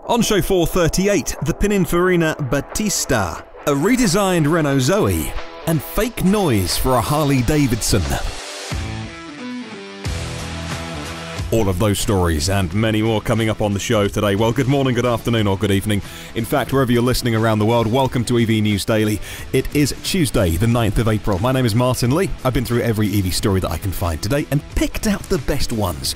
On show 438, the Pininfarina Battista, a redesigned Renault Zoe, and fake noise for a Harley Davidson. All of those stories and many more coming up on the show today. Well, good morning, good afternoon, or good evening. In fact, wherever you're listening around the world, welcome to EV News Daily. It is Tuesday, the 9th of April. My name is Martyn Lee. I've been through every EV story that I can find today and picked out the best ones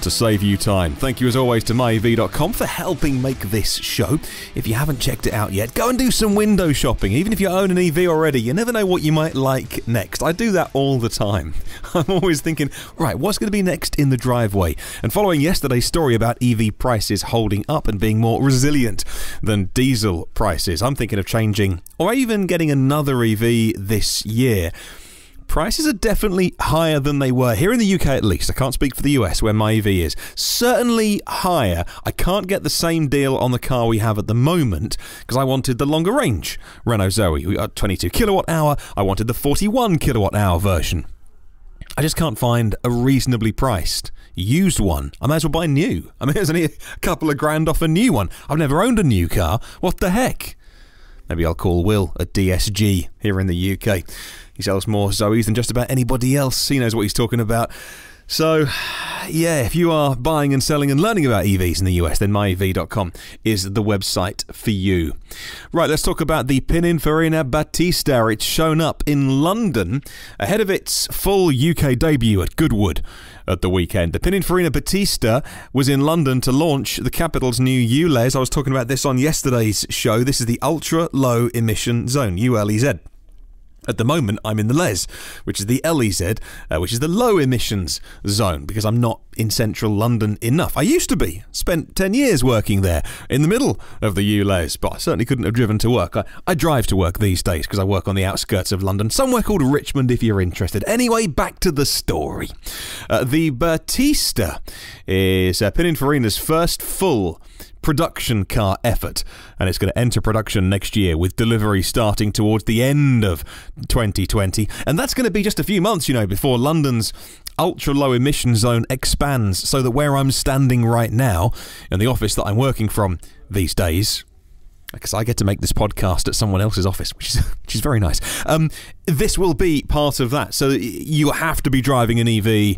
to save you time. Thank you as always to myev.com for helping make this show. If you haven't checked it out yet, go and do some window shopping. Even if you own an EV already, you never know what you might like next. I do that all the time. I'm always thinking, right, what's going to be next in the driveway? And following yesterday's story about EV prices holding up and being more resilient than diesel prices, I'm thinking of changing or even getting another EV this year. Prices are definitely higher than they were, here in the UK at least. I can't speak for the US where my EV is. Certainly higher. I can't get the same deal on the car we have at the moment because I wanted the longer range Renault Zoe. We got 22 kilowatt hour. I wanted the 41 kilowatt hour version. I just can't find a reasonably priced used one. I might as well buy new. I mean, there's only a couple of grand off a new one. I've never owned a new car. What the heck? Maybe I'll call Will at DSG here in the UK. He sells more Zoes than just about anybody else. He knows what he's talking about. So, yeah, if you are buying and selling and learning about EVs in the US, then myev.com is the website for you. Right, let's talk about the Pininfarina Battista. It's shown up in London ahead of its full UK debut at Goodwood at the weekend. The Pininfarina Battista was in London to launch the capital's new ULEZ. I was talking about this on yesterday's show. This is the Ultra Low Emission Zone, ULEZ. At the moment, I'm in the LEZ, which is the LEZ, which is the low emissions zone, because I'm not in central London enough. I used to be. Spent 10 years working there, in the middle of the ULEZ, but I certainly couldn't have driven to work. I drive to work these days, because I work on the outskirts of London, somewhere called Richmond, if you're interested. Anyway, back to the story. The Battista is Pininfarina's first full production car effort, and it's going to enter production next year with delivery starting towards the end of 2020, and that's going to be just a few months, before London's ultra low emission zone expands, so that where I'm standing right now in the office that I'm working from these days, because I get to make this podcast at someone else's office, which is very nice, this will be part of that. So you have to be driving an EV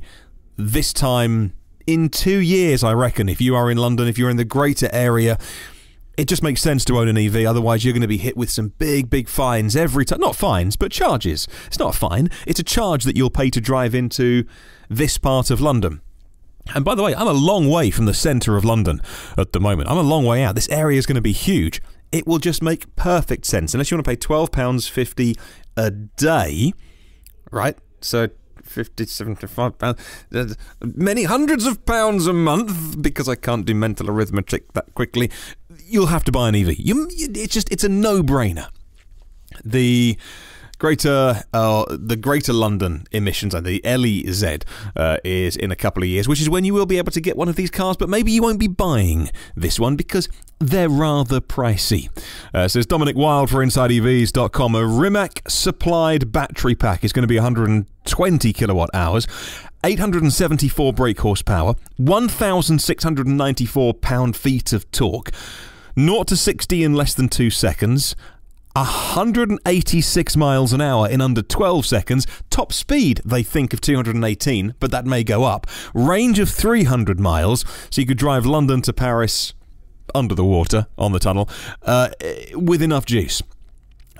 this time in 2 years, I reckon. If you are in London, if you're in the greater area, it just makes sense to own an EV. Otherwise, you're going to be hit with some big fines every time. Not fines, but charges. It's not a fine. It's a charge that you'll pay to drive into this part of London. And by the way, I'm a long way from the centre of London at the moment. I'm a long way out. This area is going to be huge. It will just make perfect sense. Unless you want to pay £12.50 a day, right? So 50, 75 pounds, many hundreds of pounds a month, because I can't do mental arithmetic that quickly. You'll have to buy an EV. It's a no-brainer. The Greater London emissions, and the LEZ, is in a couple of years, which is when you will be able to get one of these cars, but maybe you won't be buying this one because they're rather pricey. Says Dominic Wilde for InsideEVs.com. A Rimac-supplied battery pack is going to be 120 kilowatt hours, 874 brake horsepower, 1,694 pound-feet of torque, 0 to 60 in less than 2 seconds, 186 miles an hour in under 12 seconds. Top speed, they think, of 218, but that may go up. Range of 300 miles, so you could drive London to Paris under the water on the tunnel with enough juice.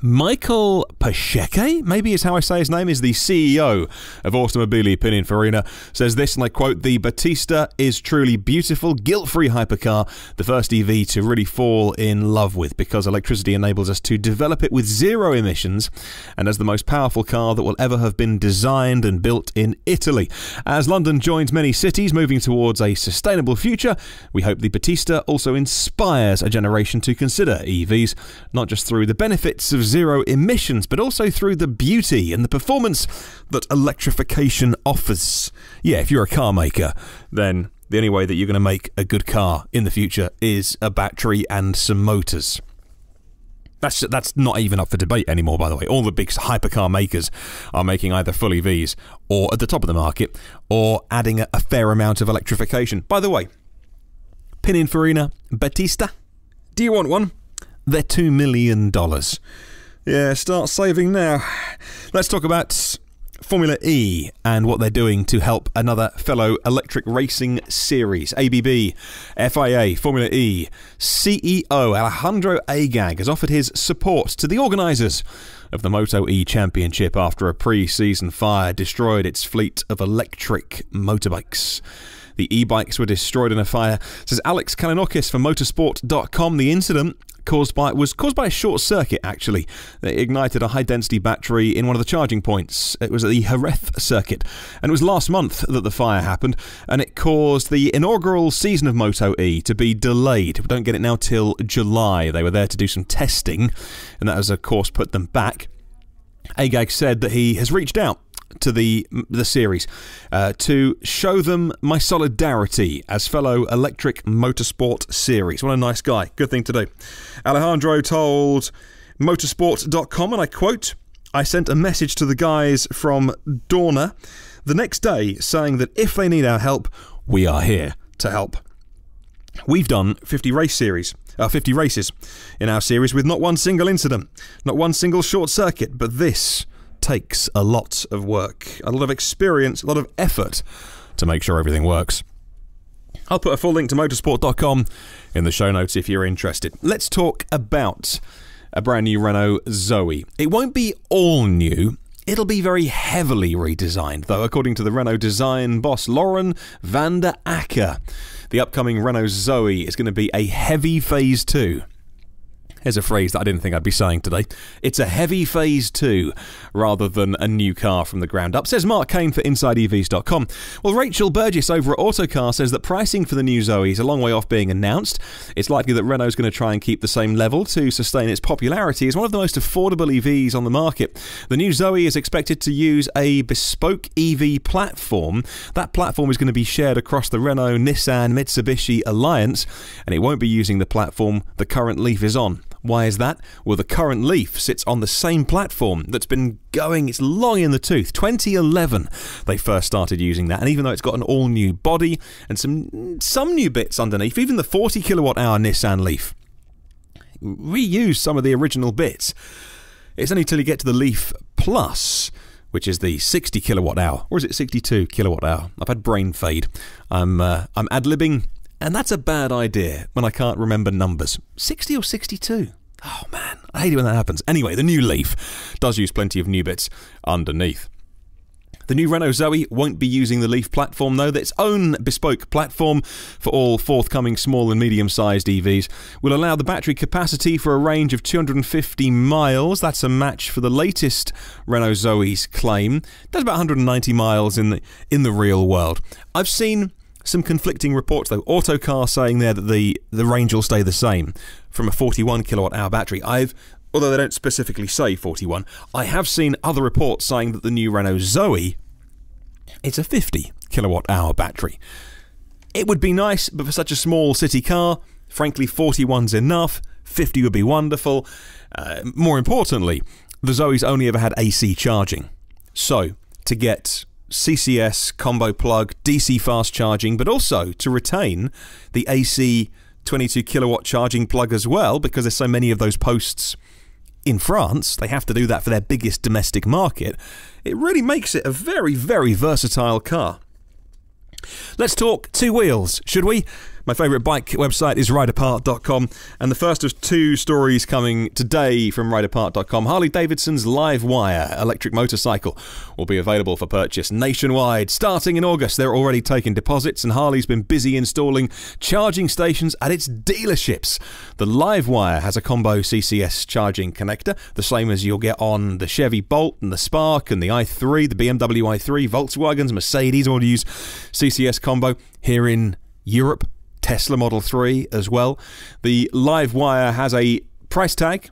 Michael Pacheque, maybe is how I say his name, is the CEO of Automobili Pininfarina, says this, and I quote, "The Battista is truly beautiful, guilt-free hypercar, the first EV to really fall in love with, because electricity enables us to develop it with zero emissions, and as the most powerful car that will ever have been designed and built in Italy. As London joins many cities moving towards a sustainable future, we hope the Battista also inspires a generation to consider EVs, not just through the benefits of zero emissions, but also through the beauty and the performance that electrification offers." Yeah, if you're a car maker, then the only way that you're going to make a good car in the future is a battery and some motors. That's not even up for debate anymore, by the way. All the big hypercar makers are making either full EVs or at the top of the market or adding a fair amount of electrification. By the way, Pininfarina Battista, Do you want one? They're $2 million. Yeah, start saving now. Let's talk about Formula E and what they're doing to help another fellow electric racing series. ABB, FIA, Formula E, CEO Alejandro Agag has offered his support to the organisers of the Moto E Championship after a pre-season fire destroyed its fleet of electric motorbikes. The e-bikes were destroyed in a fire, says Alex Kalinokis from motorsport.com. The incident was caused by a short circuit, actually. It ignited a high-density battery in one of the charging points. It was at the Jerez circuit, and it was last month that the fire happened, and it caused the inaugural season of Moto E to be delayed. We don't get it now till July. They were there to do some testing, and that has, of course, put them back. Agag said that he has reached out to the series to show them my solidarity as fellow electric motorsport series. What a nice guy. Good thing to do. Alejandro told motorsport.com, and I quote, "I sent a message to the guys from Dorna the next day saying that if they need our help, we are here to help." We've done 50 races in our series with not one single incident, not one single short circuit, but this takes a lot of work, a lot of experience, a lot of effort to make sure everything works. I'll put a full link to motorsport.com in the show notes if you're interested. Let's talk about a brand new Renault Zoe. It won't be all new. It'll be very heavily redesigned, though, according to the Renault design boss Lauren van der Acker. The upcoming Renault Zoe is going to be a heavy Phase 2. Here's a phrase that I didn't think I'd be saying today. It's a heavy Phase 2 rather than a new car from the ground up, says Mark Kane for InsideEVs.com. Well, Rachel Burgess over at Autocar says that pricing for the new Zoe is a long way off being announced. It's likely that Renault's going to try and keep the same level to sustain its popularity as one of the most affordable EVs on the market. The new Zoe is expected to use a bespoke EV platform. That platform is going to be shared across the Renault, Nissan, Mitsubishi alliance, and it won't be using the platform the current Leaf is on. Why is that? Well, the current Leaf sits on the same platform that's been going, it's long in the tooth. 2011 they first started using that, and even though it's got an all-new body and some new bits underneath, even the 40 kilowatt-hour Nissan Leaf reused some of the original bits. It's only till you get to the Leaf Plus, which is the 60 kilowatt-hour, or is it 62 kilowatt-hour? I've had brain fade. I'm ad-libbing. And that's a bad idea when I can't remember numbers. 60 or 62? Oh man, I hate it when that happens. Anyway, the new Leaf does use plenty of new bits underneath. The new Renault Zoe won't be using the Leaf platform, though. Its own bespoke platform for all forthcoming small and medium-sized EVs will allow the battery capacity for a range of 250 miles. That's a match for the latest Renault Zoe's claim. That's about 190 miles in the real world. I've seen some conflicting reports, though. Autocar saying there that the range will stay the same from a 41 kilowatt-hour battery. Although they don't specifically say 41, I have seen other reports saying that the new Renault Zoe, it's a 50 kilowatt-hour battery. It would be nice, but for such a small city car, frankly, 41's enough. 50 would be wonderful. More importantly, the Zoe's only ever had AC charging. So, to get CCS, combo plug, DC fast charging, but also to retain the AC 22 kilowatt charging plug as well, because there's so many of those posts in France, they have to do that for their biggest domestic market. It really makes it a very, very versatile car. Let's talk two wheels, should we? My favourite bike website is rideapart.com, and the first of two stories coming today from rideapart.com. Harley Davidson's Livewire electric motorcycle will be available for purchase nationwide starting in August. They're already taking deposits, and Harley's been busy installing charging stations at its dealerships. The Livewire has a combo CCS charging connector, the same as you'll get on the Chevy Bolt and the Spark and the i3, the BMW i3, Volkswagens, Mercedes all use CCS combo. Here in Europe, Tesla Model 3 as well. The Livewire has a price tag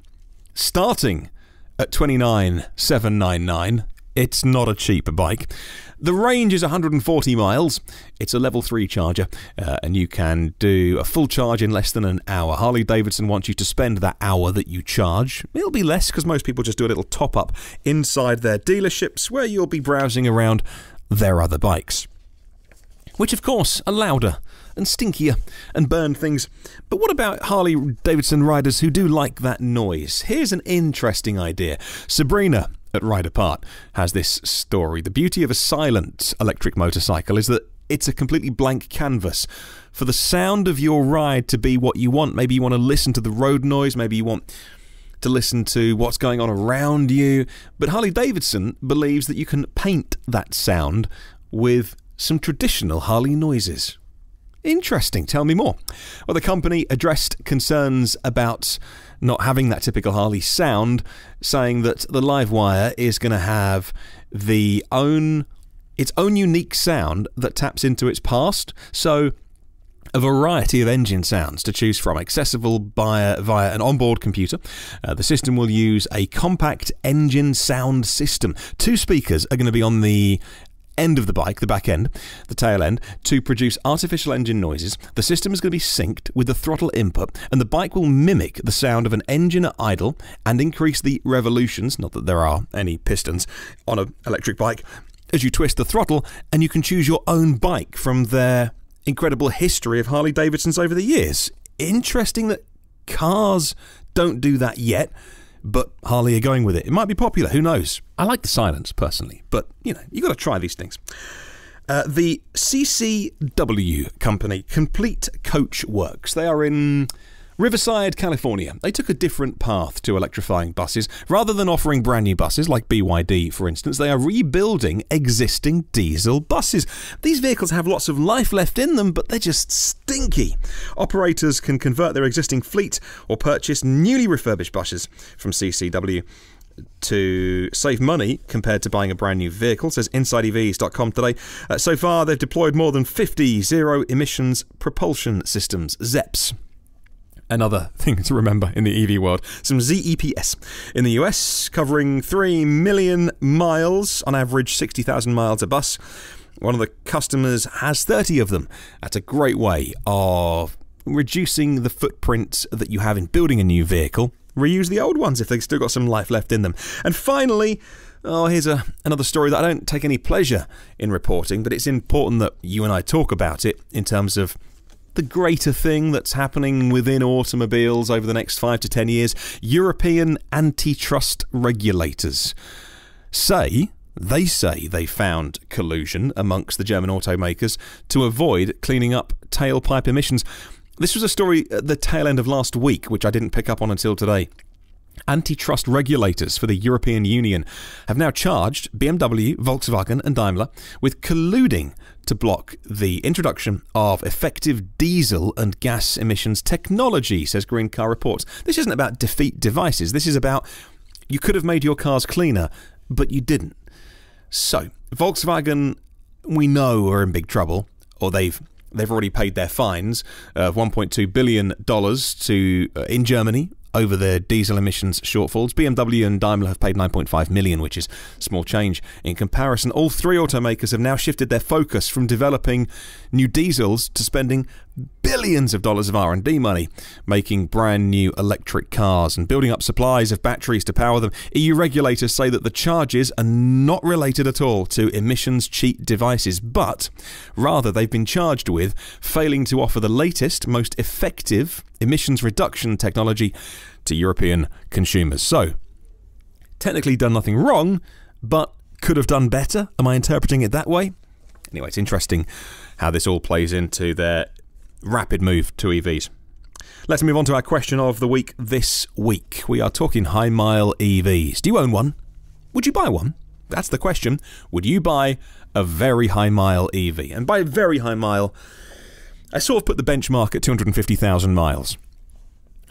starting at $29,799. It's not a cheap bike. The range is 140 miles. It's a level 3 charger, and you can do a full charge in less than an hour. Harley Davidson wants you to spend that hour that you charge. It'll be less because most people just do a little top-up inside their dealerships where you'll be browsing around their other bikes, which of course are louder and stinkier and burn things. But what about Harley Davidson riders who do like that noise? Here's an interesting idea. Sabrina at Ride Apart has this story. The beauty of a silent electric motorcycle is that it's a completely blank canvas for the sound of your ride to be what you want. Maybe you want to listen to the road noise, maybe you want to listen to what's going on around you. But Harley Davidson believes that you can paint that sound with some traditional Harley noises. Interesting. Tell me more. Well, the company addressed concerns about not having that typical Harley sound, saying that the Livewire is going to have its own unique sound that taps into its past. So a variety of engine sounds to choose from, accessible via an onboard computer. The system will use a compact engine sound system. 2 speakers are going to be on the end of the bike, the back end, the tail end, to produce artificial engine noises. The system is going to be synced with the throttle input, and the bike will mimic the sound of an engine at idle and increase the revolutions, not that there are any pistons on an electric bike, as you twist the throttle, and you can choose your own bike from their incredible history of Harley Davidsons over the years. Interesting that cars don't do that yet, but Harley are going with it. It might be popular, who knows? I like the silence personally, but you got to try these things. The CCW company, Complete Coach Works, they are in Riverside, California. They took a different path to electrifying buses. Rather than offering brand new buses like BYD, for instance, they are rebuilding existing diesel buses. These vehicles have lots of life left in them, but they're just stinky. Operators can convert their existing fleet or purchase newly refurbished buses from CCW to save money compared to buying a brand new vehicle, says InsideEVs.com today. So far, they've deployed more than 50 zero-emissions propulsion systems, ZEPs. Another thing to remember in the EV world, some ZEPs in the US, covering 3 million miles, on average 60,000 miles a bus. One of the customers has 30 of them. That's a great way of reducing the footprint that you have in building a new vehicle. Reuse the old ones if they've still got some life left in them. And finally, here's another story that I don't take any pleasure in reporting, but it's important that you and I talk about it in terms of the greater thing that's happening within automobiles over the next 5 to 10 years. European antitrust regulators say they found collusion amongst the German automakers to avoid cleaning up tailpipe emissions. This was a story at the tail end of last week, which I didn't pick up on until today. Antitrust regulators for the European Union have now charged BMW, Volkswagen and Daimler with colluding to block the introduction of effective diesel and gas emissions technology, says Green Car Reports. This isn't about defeat devices. This is about you could have made your cars cleaner, but you didn't. So, Volkswagen, we know, are in big trouble, or they've already paid their fines of $1.2 billion in Germany over their diesel emissions shortfalls. BMW and Daimler have paid $9.5 million, which is small change in comparison. All 3 automakers have now shifted their focus from developing new diesels to spending billions of dollars of R&D money making brand new electric cars and building up supplies of batteries to power them. EU regulators say that the charges are not related at all to emissions cheat devices, but rather they've been charged with failing to offer the latest, most effective emissions reduction technology to European consumers. So, technically done nothing wrong, but could have done better. Am I interpreting it that way? Anyway, it's interesting how this all plays into their rapid move to EVs. Let's move on to our question of the week this week. We are talking high-mile EVs. Do you own one? Would you buy one? That's the question. Would you buy a very high-mile EV? And by very high mile, I sort of put the benchmark at 250,000 miles.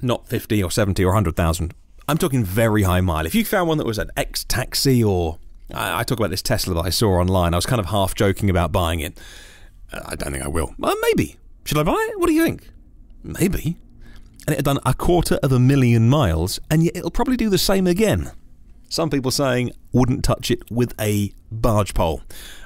Not 50 or 70 or 100,000. I'm talking very high mile. If you found one that was an X-Taxi, or I talk about this Tesla that I saw online, I was kind of half joking about buying it. I don't think I will. Maybe. Should I buy it? What do you think? Maybe. And it had done 250,000 miles, and yet it'll probably do the same again. Some people saying wouldn't touch it with a barge pole.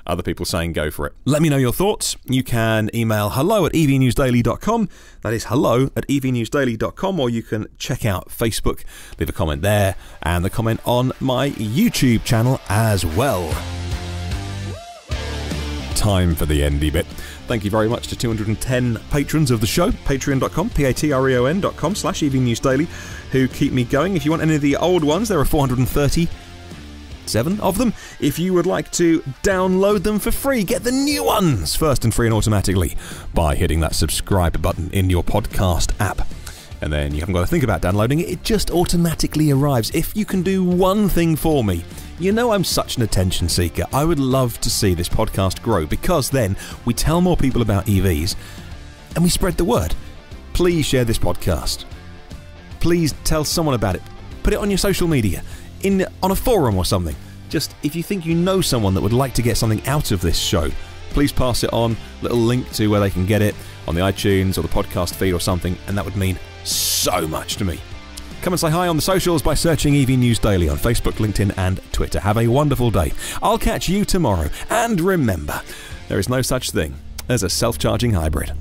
Other people saying go for it. Let me know your thoughts. You can email hello@evnewsdaily.com. That is hello@evnewsdaily.com, or you can check out Facebook, leave a comment there, and the comment on my YouTube channel as well. Time for the endy bit. Thank you very much to 210 patrons of the show, patreon.com, patreon.com/EV News Daily, who keep me going. If you want any of the old ones, there are 437 of them. If you would like to download them for free, get the new ones first and free and automatically by hitting that subscribe button in your podcast app. And then you haven't got to think about downloading it, it just automatically arrives. If you can do one thing for me, you know I'm such an attention seeker. I would love to see this podcast grow, because then we tell more people about EVs and we spread the word. Please share this podcast. Please tell someone about it. Put it on your social media, on a forum or something. Just if you think you know someone that would like to get something out of this show, please pass it on. Little link to where they can get it on the iTunes or the podcast feed or something, and that would mean so much to me. Come and say hi on the socials by searching EV News Daily on Facebook, LinkedIn and Twitter. Have a wonderful day. I'll catch you tomorrow. And remember, there is no such thing as a self-charging hybrid.